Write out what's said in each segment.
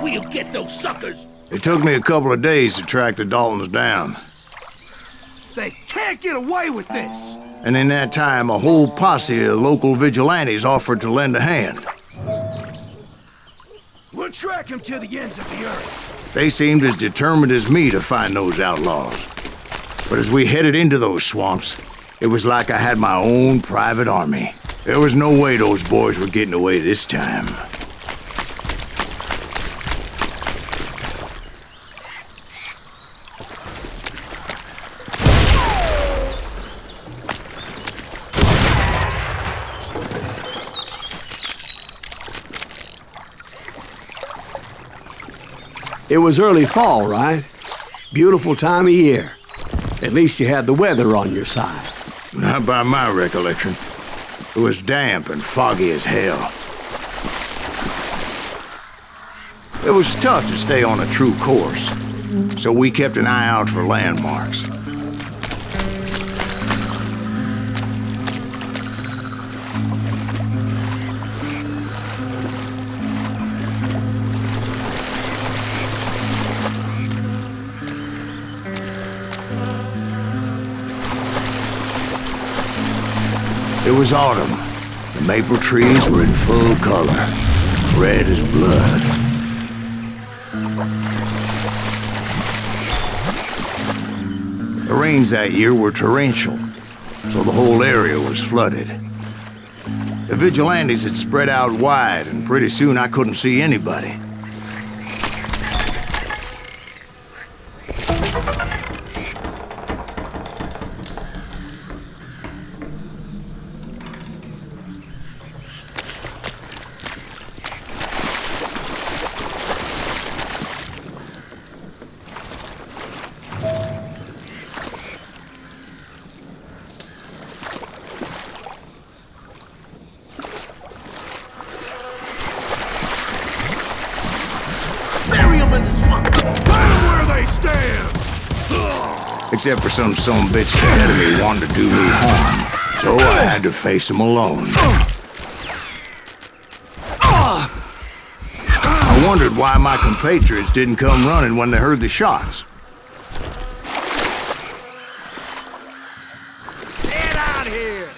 We'll get those suckers! It took me a couple of days to track the Daltons down. They can't get away with this! And in that time, a whole posse of local vigilantes offered to lend a hand. We'll track him to the ends of the earth. They seemed as determined as me to find those outlaws. But as we headed into those swamps, it was like I had my own private army. There was no way those boys were getting away this time. It was early fall, right? Beautiful time of year. At least you had the weather on your side. Not by my recollection. It was damp and foggy as hell. It was tough to stay on a true course, so we kept an eye out for landmarks. It was autumn. The maple trees were in full color, red as blood. The rains that year were torrential, so the whole area was flooded. The vigilantes had spread out wide, and pretty soon I couldn't see anybody. Except for some bitch ahead of me wanted to do me harm, so I had to face him alone. I wondered why my compatriots didn't come running when they heard the shots. Get out here!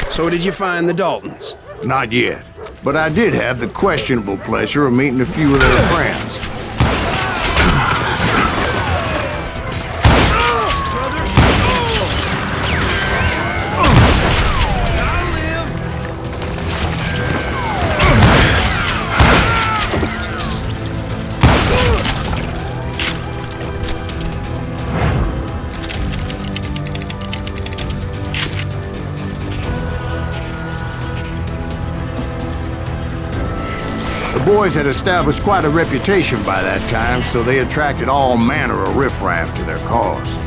So did you find the Daltons? Not yet, but I did have the questionable pleasure of meeting a few of their friends. The boys had established quite a reputation by that time, so they attracted all manner of riffraff to their cause.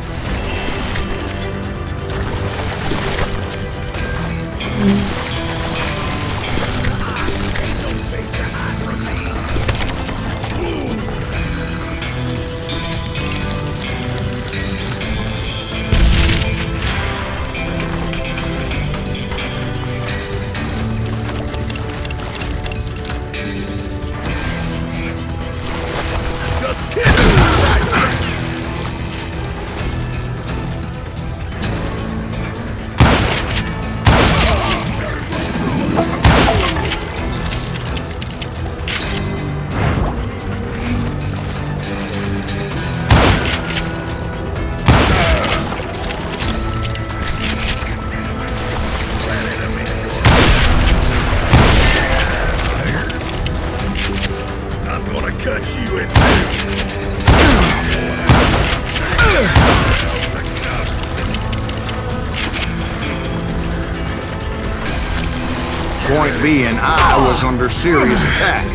Point being, I was under serious attack.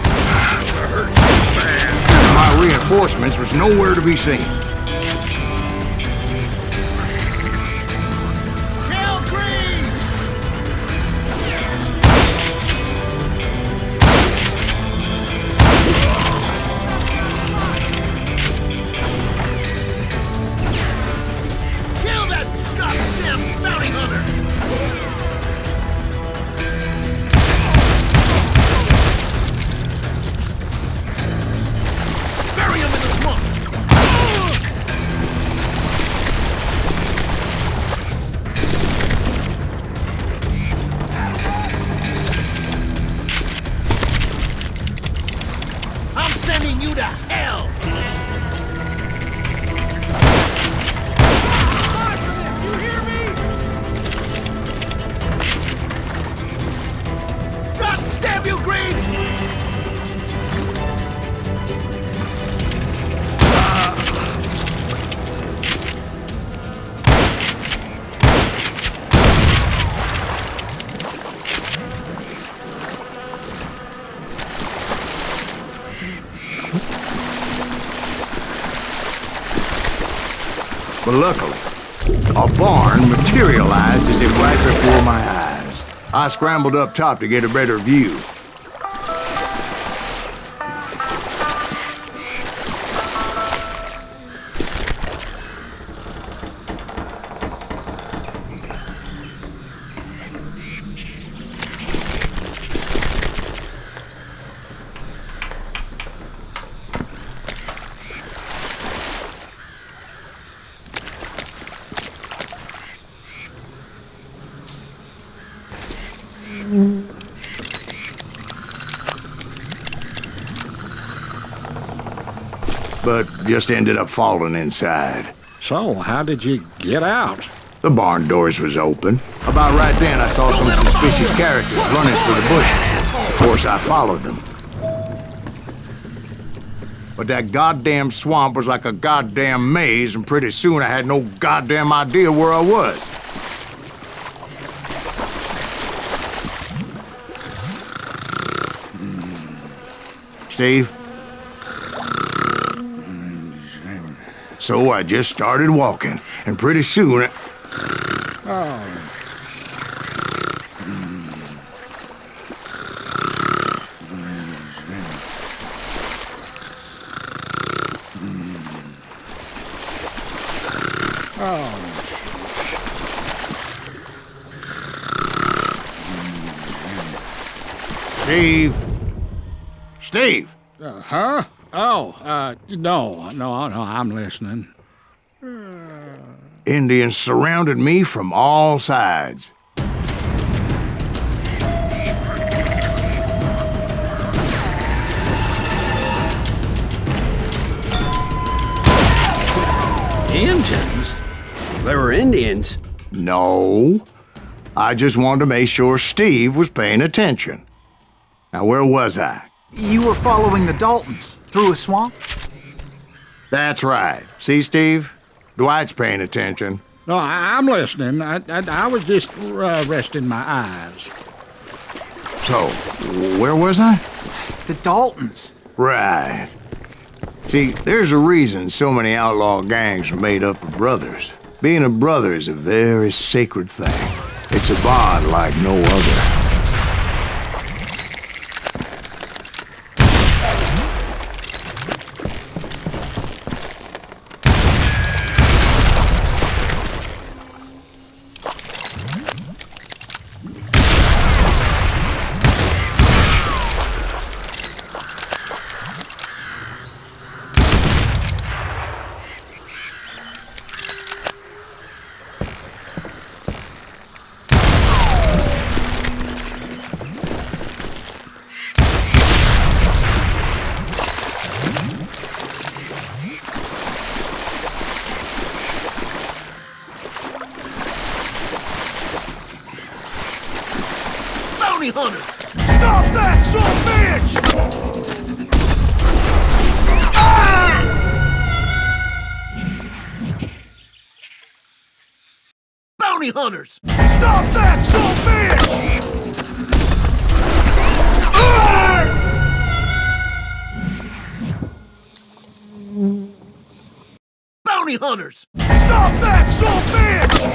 My reinforcements was nowhere to be seen. You to hell! You hear me? God damn you, Greaves! But luckily, a barn materialized as if right before my eyes. I scrambled up top to get a better view. But just ended up falling inside. So, how did you get out? The barn doors was open. About right then, I saw some suspicious characters running through the bushes. Of course, I followed them. But that goddamn swamp was like a goddamn maze, and pretty soon I had no goddamn idea where I was. Steve? So I just started walking, and pretty soon Steve? Steve? Huh? Oh, no, I'm listening. Indians surrounded me from all sides. Indians? They were Indians. No. I just wanted to make sure Steve was paying attention. Now, where was I? You were following the Daltons through a swamp? That's right. See, Steve? Dwight's paying attention. No, I'm listening. I was just resting my eyes. So, where was I? The Daltons. Right. See, there's a reason so many outlaw gangs are made up of brothers. Being a brother is a very sacred thing. It's a bond like no other. Hunters! Stop that, son bitch! Bounty hunters! Stop that, son bitch! Bounty hunters! Stop that, son bitch!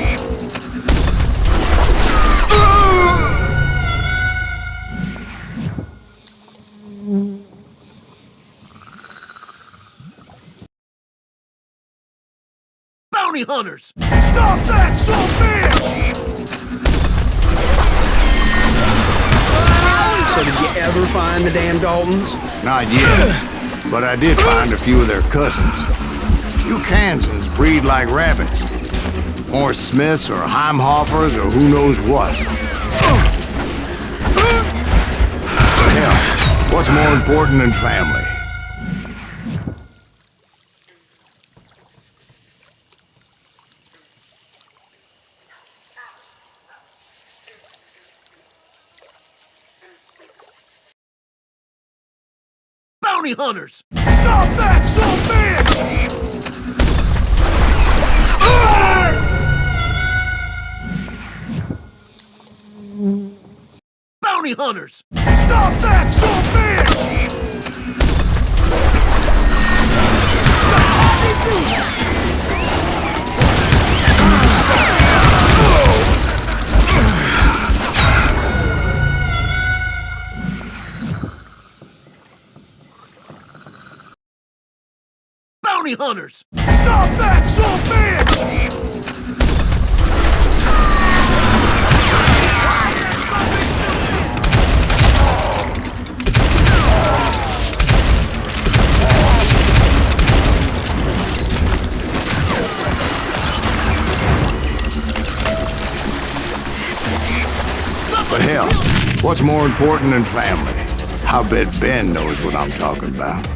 Bounty hunters! Stop that, son bitch! So did you ever find the damn Daltons? Not yet, but I did find a few of their cousins. You Kansans breed like rabbits. More Smiths or Heimhoffers or who knows what. Hell, what's more important than family? Bounty hunters! Stop that, son bitch! Bounty hunters! Stop that, son bitch! Bounty hunters! Stop that, son bitch! But hell, what's more important than family? I bet Ben knows what I'm talking about.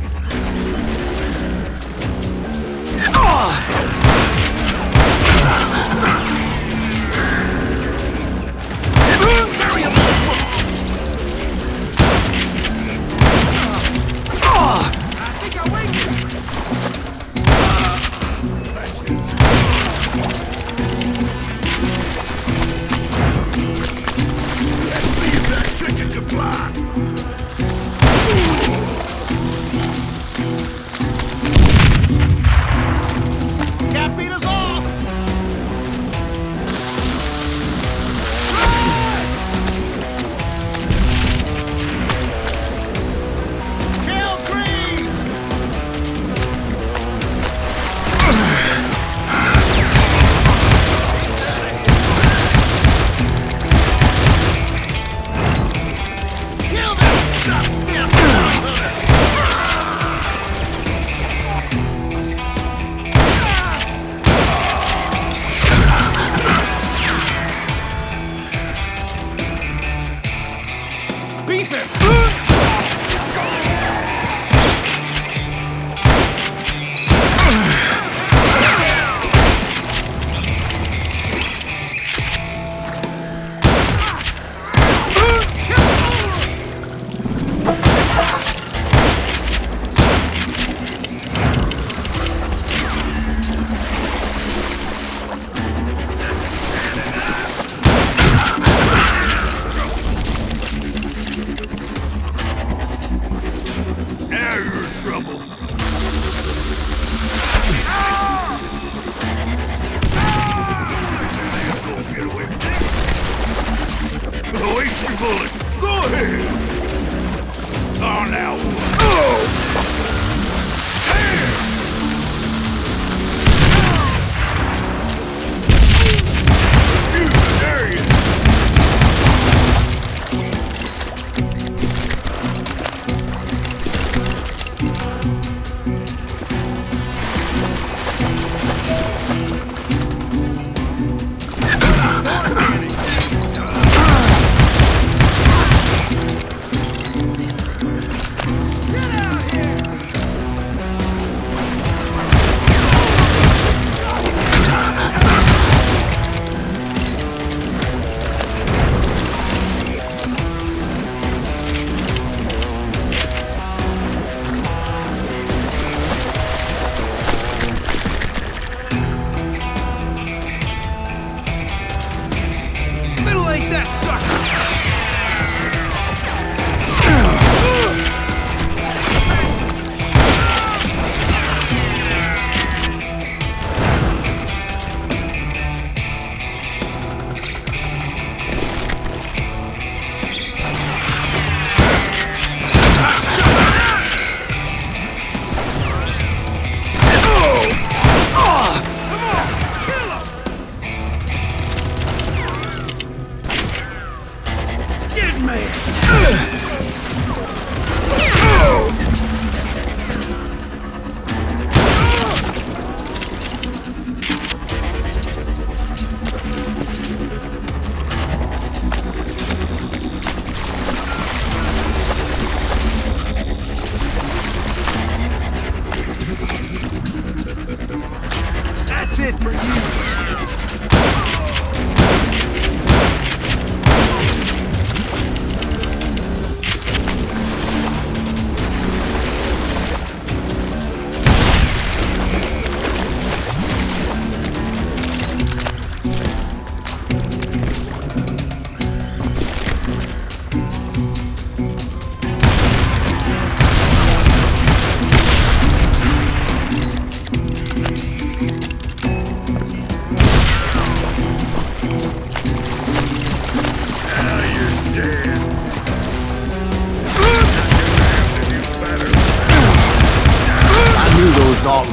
Cat beat us all! Kill Greaves! Kill them! Beat them! Now you're in trouble. Get away from this. Waste your bullets. Go ahead. Oh, now. There you go.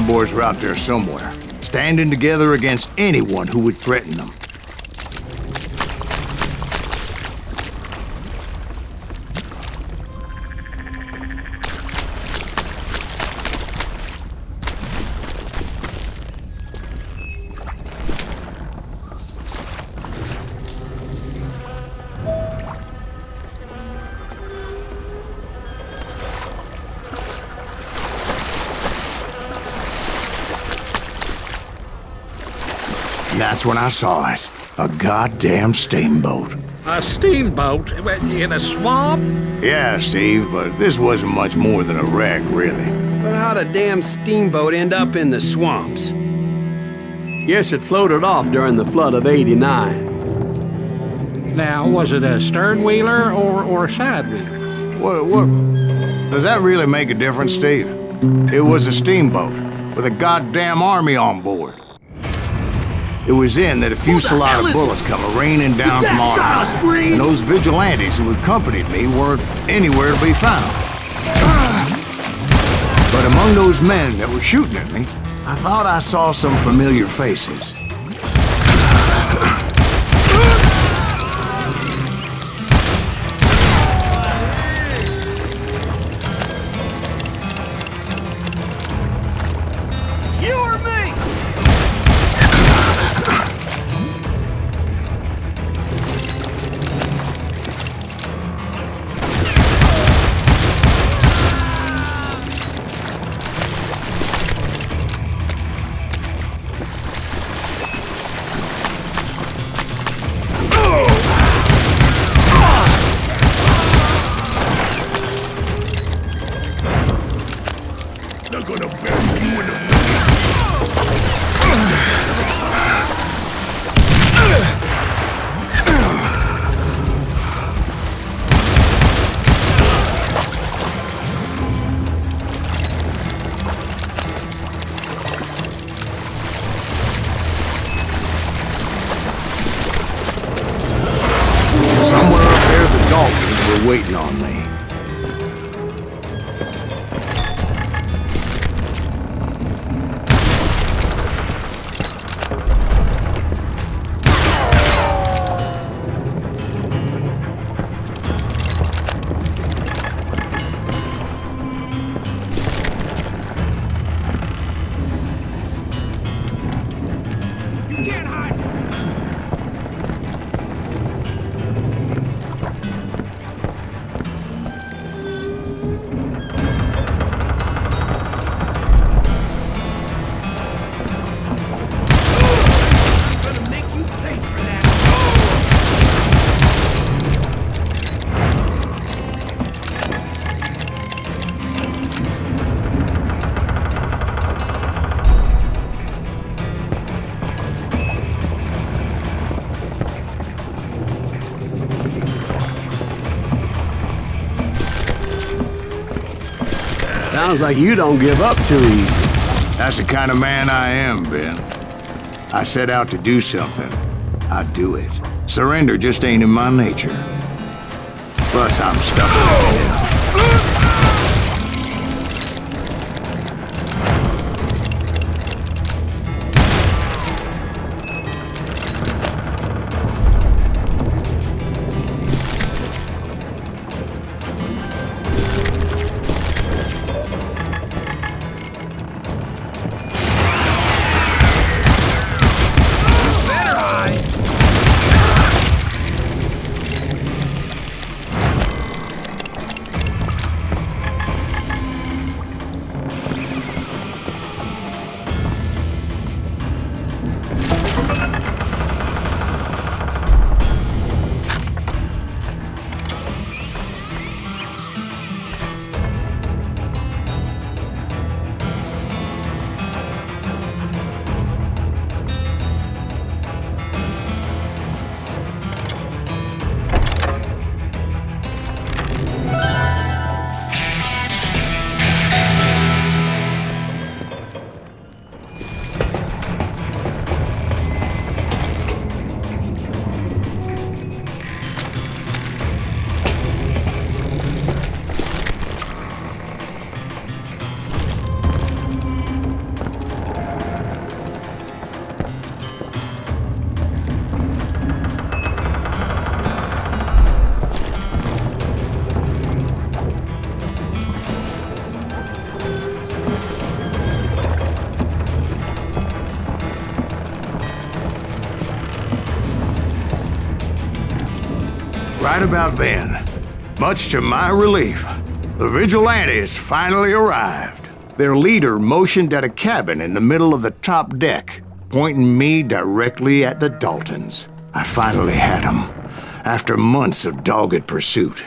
boys were out there somewhere, standing together against anyone who would threaten them. And that's when I saw it. A goddamn steamboat. A steamboat in a swamp? Yeah, Steve, but this wasn't much more than a wreck, really. But how'd a damn steamboat end up in the swamps? Yes, it floated off during the flood of '89. Now, was it a stern wheeler or a side wheeler? What? Does that really make a difference, Steve? It was a steamboat with a goddamn army on board. It was then that a fusillade of bullets come raining down from our house, and those vigilantes who accompanied me weren't anywhere to be found. But among those men that were shooting at me, I thought I saw some familiar faces. Somewhere up there, the Daltons were waiting on me. Sounds like you don't give up too easy. That's the kind of man I am, Ben. I set out to do something. I do it. Surrender just ain't in my nature. Plus, I'm stubborn as hell. Right about then, much to my relief, the vigilantes finally arrived. Their leader motioned at a cabin in the middle of the top deck, pointing me directly at the Daltons. I finally had them, after months of dogged pursuit.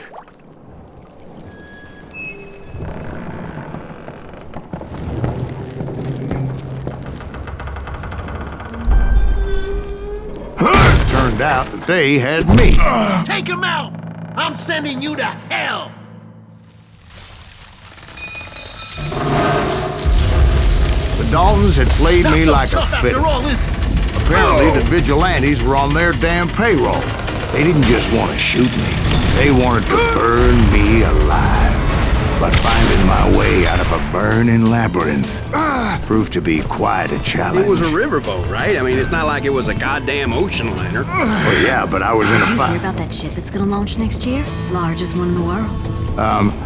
Turned out that they had me. Take him out! I'm sending you to hell! The Daltons had played Not me so like a tough fiddle. after all, is it? Apparently, the vigilantes were on their damn payroll. They didn't just want to shoot me. They wanted to burn me alive. But finding my way out of a burning labyrinth proved to be quite a challenge. It was a riverboat, right? I mean, it's not like it was a goddamn ocean liner. Well, yeah, but I was in a Did you hear fight. about that ship that's gonna launch next year? Largest one in the world.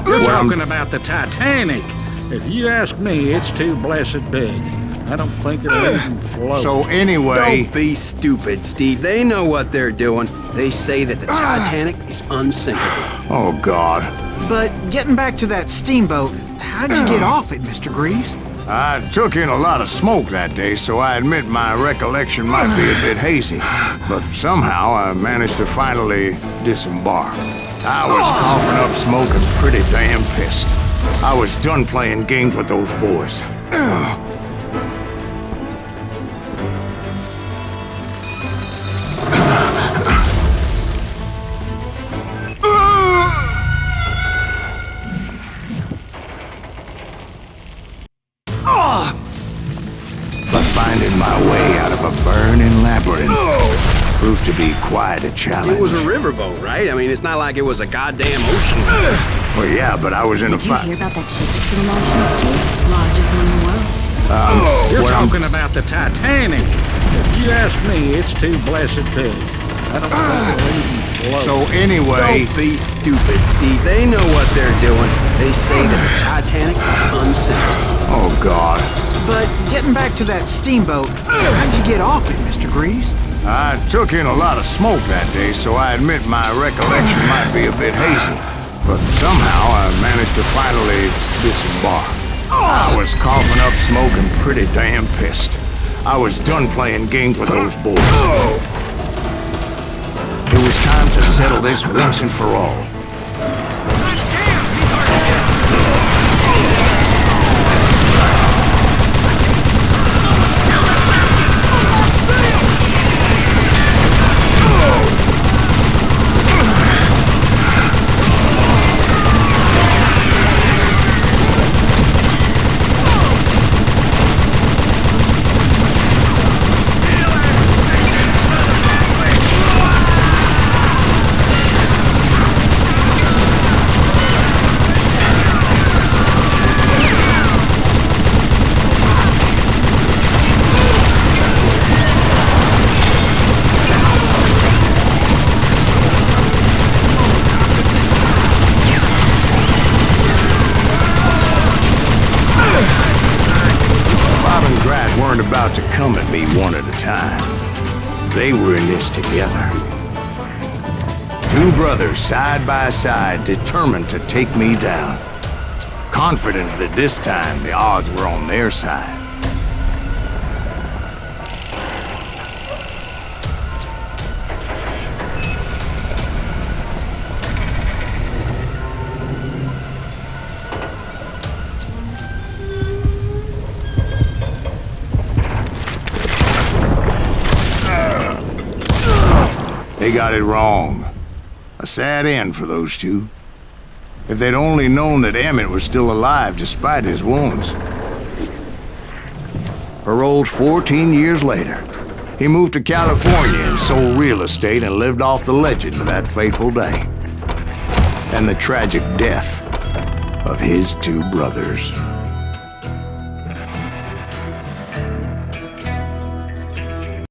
You're well, talking about the Titanic. If you ask me, it's too blessed big. I don't think it'll even float. So anyway, Don't be stupid, Steve. They know what they're doing. They say that the Titanic is unsinkable. oh God. But getting back to that steamboat, how'd you get off it, Mr. Greaves? I took in a lot of smoke that day, so I admit my recollection might be a bit hazy. But somehow I managed to finally disembark. I was coughing up smoke and pretty damn pissed. I was done playing games with those boys. But finding my way out of a burning labyrinth proved to be quite a challenge. It was a riverboat, right? I mean, it's not like it was a goddamn ocean liner. Well, yeah, but I was in a Did you fight. hear about that ship that's gonna launch next year? Largest one in the world. You're what I'm- talking about the Titanic. If you ask me, it's too blessed big. I don't think it'll even float. So anyway, Don't be stupid, Steve. They know what they're doing. They say that the Titanic is unsinkable. oh God. But getting back to that steamboat, how'd you get off it, Mr. Greaves? I took in a lot of smoke that day, so I admit my recollection might be a bit hazy. But somehow I managed to finally disembark. I was coughing up smoke and pretty damn pissed. I was done playing games with those boys. It was time to settle this once and for all. Weren't about to come at me one at a time. They were in this together. Two brothers side by side, determined to take me down. Confident that this time the odds were on their side. They got it wrong. A sad end for those two. If they'd only known that Emmett was still alive despite his wounds. Paroled 14 years later, he moved to California and sold real estate and lived off the legend of that fateful day. And the tragic death of his two brothers.